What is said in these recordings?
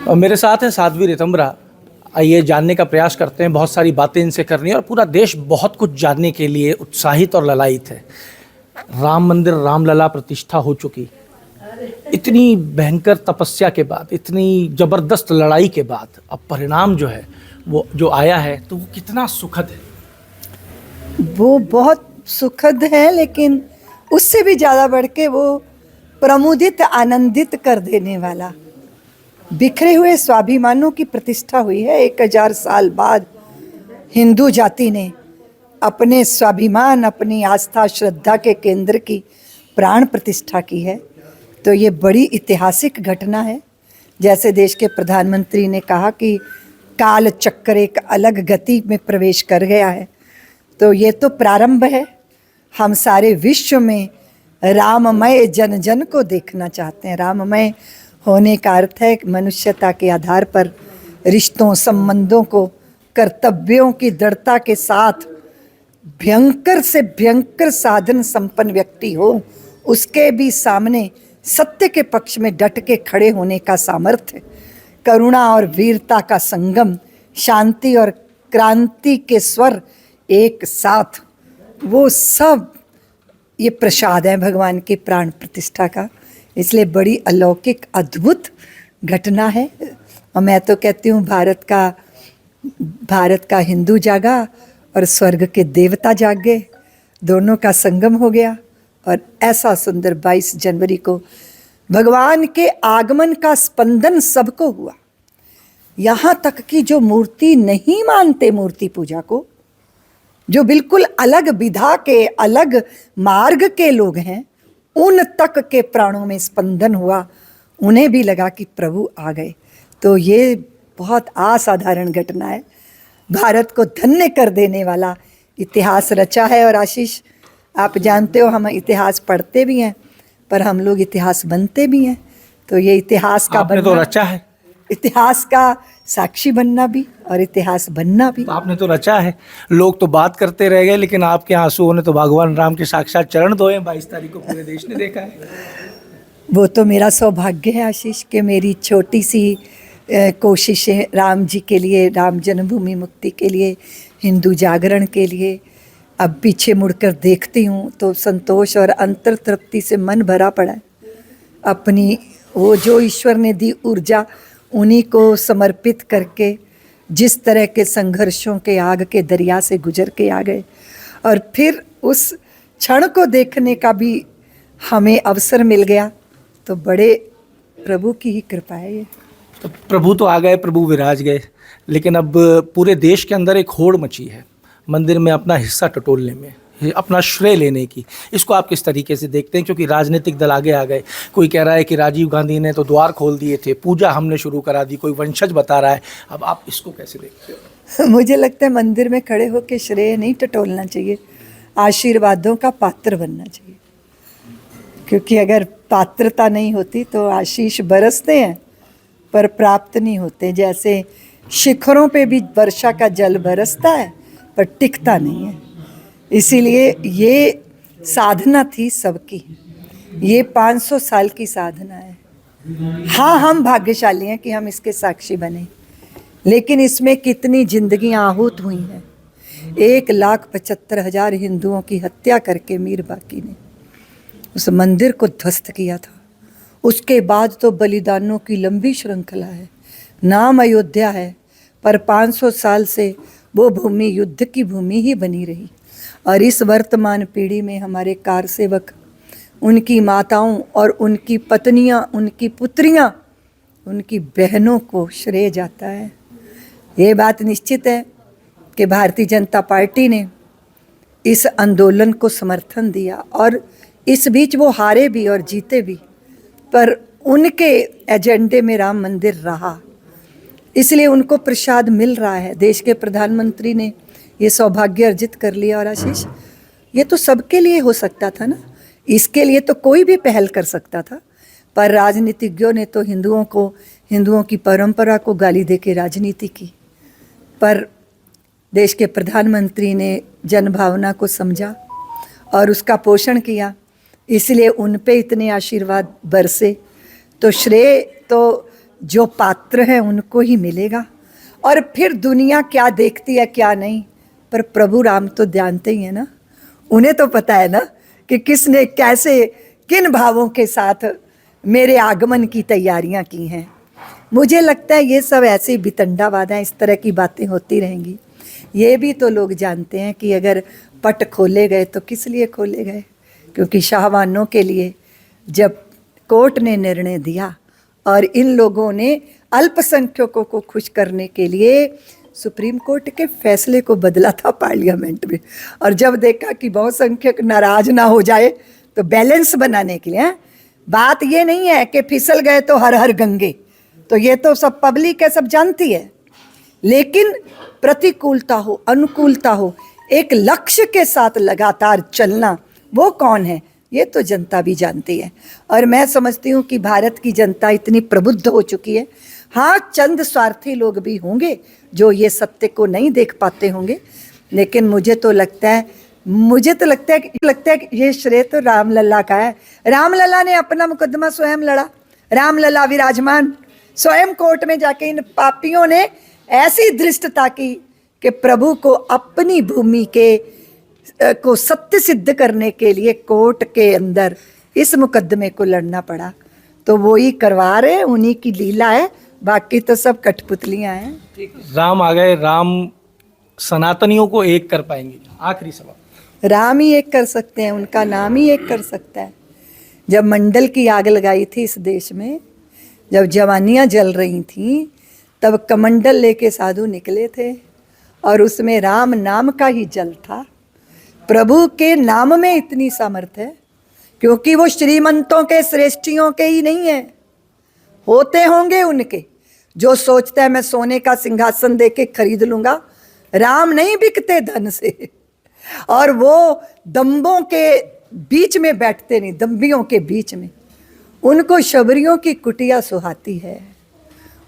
और मेरे साथ हैं साध्वी रितंबरा। आइए जानने का प्रयास करते हैं, बहुत सारी बातें इनसे करनी है और पूरा देश बहुत कुछ जानने के लिए उत्साहित और ललायित है। राम मंदिर रामलला प्रतिष्ठा हो चुकी, इतनी भयंकर तपस्या के बाद, इतनी जबरदस्त लड़ाई के बाद अब परिणाम जो है वो जो आया है तो वो कितना सुखद है। वो बहुत सुखद है, लेकिन उससे भी ज़्यादा बढ़ के वो प्रमुदित आनंदित कर देने वाला। बिखरे हुए स्वाभिमानों की प्रतिष्ठा हुई है। 1000 साल बाद हिंदू जाति ने अपने स्वाभिमान, अपनी आस्था श्रद्धा के केंद्र की प्राण प्रतिष्ठा की है। तो ये बड़ी ऐतिहासिक घटना है। जैसे देश के प्रधानमंत्री ने कहा कि काल चक्र एक अलग गति में प्रवेश कर गया है, तो ये तो प्रारंभ है। हम सारे विश्व में राममय जन जन को देखना चाहते हैं। राममय होने का अर्थ है मनुष्यता के आधार पर रिश्तों संबंधों को कर्तव्यों की दृढ़ता के साथ भयंकर से भयंकर साधन संपन्न व्यक्ति हो, उसके भी सामने सत्य के पक्ष में डट के खड़े होने का सामर्थ्य, करुणा और वीरता का संगम, शांति और क्रांति के स्वर एक साथ, वो सब ये प्रसाद है भगवान की प्राण प्रतिष्ठा का। इसलिए बड़ी अलौकिक अद्भुत घटना है। और मैं तो कहती हूँ भारत का हिंदू जागा और स्वर्ग के देवता जाग गए, दोनों का संगम हो गया। और ऐसा सुंदर 22 जनवरी को भगवान के आगमन का स्पंदन सबको हुआ। यहाँ तक कि जो मूर्ति नहीं मानते मूर्ति पूजा को, जो बिल्कुल अलग विधा के अलग मार्ग के लोग हैं, उन तक के प्राणों में स्पंदन हुआ। उन्हें भी लगा कि प्रभु आ गए। तो ये बहुत असाधारण घटना है, भारत को धन्य कर देने वाला इतिहास रचा है। और आशीष, आप जानते हो हम इतिहास पढ़ते भी हैं, पर हम लोग इतिहास बनते भी हैं। तो ये इतिहास का आपने तो रचा है, इतिहास का साक्षी बनना भी और इतिहास बनना भी। तो आपने तो रचा है। लोग तो बात करते रह गए, लेकिन आपके आंसुओं ने तो भगवान राम के साक्षात चरण धोए। 22 तारीख को पूरे देश ने देखा है। वो तो मेरा सौभाग्य है आशीष, कि मेरी छोटी सी कोशिशें राम जी के लिए, राम जन्मभूमि मुक्ति के लिए, हिंदू जागरण के लिए, अब पीछे मुड़कर देखती हूँ तो संतोष और अंतर तृप्ति से मन भरा पड़ा है। अपनी वो जो ईश्वर ने दी ऊर्जा, उन्हीं को समर्पित करके जिस तरह के संघर्षों के आग के दरिया से गुजर के आ गए, और फिर उस क्षण को देखने का भी हमें अवसर मिल गया, तो बड़े प्रभु की ही कृपा है ये। तो प्रभु तो आ गए, प्रभु विराज गए, लेकिन अब पूरे देश के अंदर एक होड़ मची है मंदिर में अपना हिस्सा टटोलने में, अपना श्रेय लेने की। इसको आप किस तरीके से देखते हैं? क्योंकि राजनीतिक दल आगे आ गए। कोई कह रहा है कि राजीव गांधी ने तो द्वार खोल दिए थे, पूजा हमने शुरू करा दी, कोई वंशज बता रहा है। अब आप इसको कैसे देखते हो? मुझे लगता है मंदिर में खड़े होकर श्रेय नहीं टटोलना चाहिए, आशीर्वादों का पात्र बनना चाहिए। क्योंकि अगर पात्रता नहीं होती तो आशीष बरसते हैं पर प्राप्त नहीं होते। जैसे शिखरों पे भी वर्षा का जल बरसता है पर टिकता नहीं है। इसीलिए ये साधना थी सबकी, ये 500 साल की साधना है। हाँ, हम भाग्यशाली हैं कि हम इसके साक्षी बने, लेकिन इसमें कितनी जिंदगियां आहूत हुई हैं। 1,75,000 हिंदुओं की हत्या करके मीर बाकी ने उस मंदिर को ध्वस्त किया था। उसके बाद तो बलिदानों की लंबी श्रृंखला है। नाम अयोध्या है, पर 500 साल से वो भूमि युद्ध की भूमि ही बनी रही। और इस वर्तमान पीढ़ी में हमारे कार सेवक, उनकी माताओं और उनकी पत्नियां, उनकी पुत्रियां, उनकी बहनों को श्रेय जाता है। ये बात निश्चित है कि भारतीय जनता पार्टी ने इस आंदोलन को समर्थन दिया, और इस बीच वो हारे भी और जीते भी, पर उनके एजेंडे में राम मंदिर रहा, इसलिए उनको प्रसाद मिल रहा है। देश के प्रधानमंत्री ने ये सौभाग्य अर्जित कर लिया। और आशीष, ये तो सबके लिए हो सकता था ना, इसके लिए तो कोई भी पहल कर सकता था, पर राजनीतिज्ञों ने तो हिंदुओं की परंपरा को गाली देके राजनीति की। पर देश के प्रधानमंत्री ने जनभावना को समझा और उसका पोषण किया, इसलिए उन पे इतने आशीर्वाद बरसे। तो श्रेय तो जो पात्र है उनको ही मिलेगा। और फिर दुनिया क्या देखती है क्या नहीं, पर प्रभु राम तो जानते ही है ना, उन्हें तो पता है ना कि किसने कैसे किन भावों के साथ मेरे आगमन की तैयारियां की हैं। मुझे लगता है ये सब ऐसे वितंडावाद हैं, इस तरह की बातें होती रहेंगी। ये भी तो लोग जानते हैं कि अगर पट खोले गए तो किस लिए खोले गए, क्योंकि शाहवानों के लिए जब कोर्ट ने निर्णय दिया और इन लोगों ने अल्पसंख्यकों को खुश करने के लिए सुप्रीम कोर्ट के फैसले को बदला था पार्लियामेंट में, और जब देखा कि बहुसंख्यक नाराज ना हो जाए तो बैलेंस बनाने के लिए, बात ये नहीं है कि फिसल गए तो हर हर गंगे, तो ये तो सब पब्लिक है, सब जानती है। लेकिन प्रतिकूलता हो अनुकूलता हो, एक लक्ष्य के साथ लगातार चलना, वो कौन है ये तो जनता भी जानती है। और मैं समझती हूँ कि भारत की जनता इतनी प्रबुद्ध हो चुकी है। हाँ, चंद स्वार्थी लोग भी होंगे जो ये सत्य को नहीं देख पाते होंगे, लेकिन मुझे तो लगता है कि ये श्रेय तो रामलला का है। रामलला ने अपना मुकदमा स्वयं लड़ा, रामलला विराजमान, स्वयं कोर्ट में जाके इन पापियों ने ऐसी धृष्टता की कि प्रभु को अपनी भूमि को सत्य सिद्ध करने के लिए कोर्ट के अंदर इस मुकदमे को लड़ना पड़ा। तो वो ही करवा रहे, उन्हीं की लीला है, बाकी तो सब कठपुतलियां हैं। राम आ गए, राम सनातनियों को एक कर पाएंगे? आखिरी सवाल। राम ही एक कर सकते हैं, उनका नाम ही एक कर सकता है। जब मंडल की आग लगाई थी इस देश में, जब जवानियां जल रही थीं, तब कमंडल लेके साधु निकले थे और उसमें राम नाम का ही जल था। प्रभु के नाम में इतनी सामर्थ्य है, क्योंकि वो श्रीमंतों के श्रेष्ठियों के ही नहीं है, होते होंगे उनके। जो सोचता है मैं सोने का सिंहासन देके खरीद लूंगा, राम नहीं बिकते धन से। और वो दम्बों के बीच में बैठते नहीं, दम्बियों के बीच में। उनको शबरियों की कुटिया सुहाती है,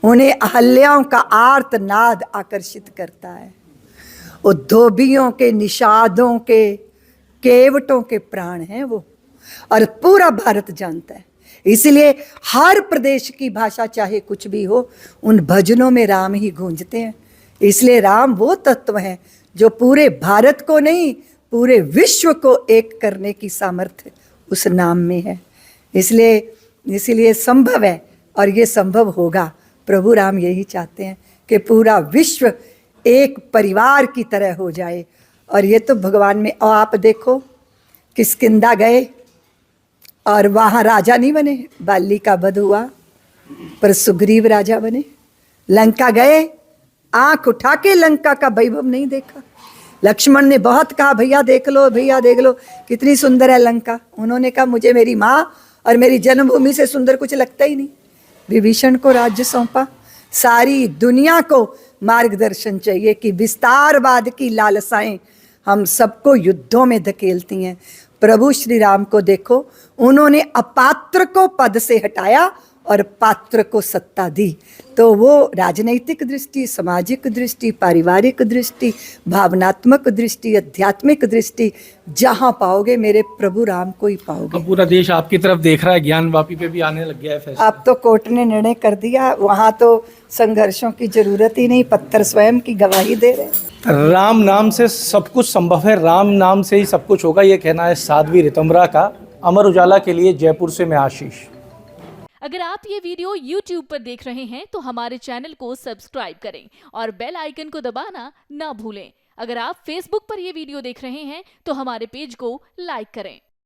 उन्हें अहल्याओं का आर्तनाद आकर्षित करता है। वो धोबियों के, निषादों के, केवटों के प्राण हैं वो, और पूरा भारत जानता है। इसलिए हर प्रदेश की भाषा चाहे कुछ भी हो, उन भजनों में राम ही गूंजते हैं। इसलिए राम वो तत्व है जो पूरे भारत को नहीं, पूरे विश्व को एक करने की सामर्थ्य उस नाम में है। इसलिए संभव है, और ये संभव होगा। प्रभु राम यही चाहते हैं कि पूरा विश्व एक परिवार की तरह हो जाए। और ये तो भगवान में, और आप देखो किष्किंधा गए और वहाँ राजा नहीं बने, बाली का वध हुआ पर सुग्रीव राजा बने। लंका गए, आंख उठा के लंका का वैभव नहीं देखा। लक्ष्मण ने बहुत कहा भैया देख लो, भैया देख लो कितनी सुंदर है लंका। उन्होंने कहा मुझे मेरी माँ और मेरी जन्मभूमि से सुंदर कुछ लगता ही नहीं। विभीषण को राज्य सौंपा। सारी दुनिया को मार्गदर्शन चाहिए कि विस्तारवाद की लालसाएं हम सबको युद्धों में धकेलती हैं। प्रभु श्री राम को देखो, उन्होंने अपात्र को पद से हटाया और पात्र को सत्ता दी। तो वो राजनैतिक दृष्टि, सामाजिक दृष्टि, पारिवारिक दृष्टि, भावनात्मक दृष्टि, आध्यात्मिक दृष्टि, जहाँ पाओगे मेरे प्रभु राम को ही पाओगे। अब पूरा देश आपकी तरफ देख रहा है, ज्ञान वापी पे भी आने लग गया है फैसला। अब तो कोर्ट ने निर्णय कर दिया, वहाँ तो संघर्षों की जरूरत ही नहीं, पत्थर स्वयं की गवाही दे रहे। राम नाम से सब कुछ संभव है, राम नाम से ही सब कुछ होगा, ये कहना है साध्वी रितंबरा का। अमर उजाला के लिए जयपुर से मैं आशीष। अगर आप ये वीडियो YouTube पर देख रहे हैं तो हमारे चैनल को सब्सक्राइब करें और बेल आइकन को दबाना ना भूलें। अगर आप Facebook पर ये वीडियो देख रहे हैं तो हमारे पेज को लाइक करें।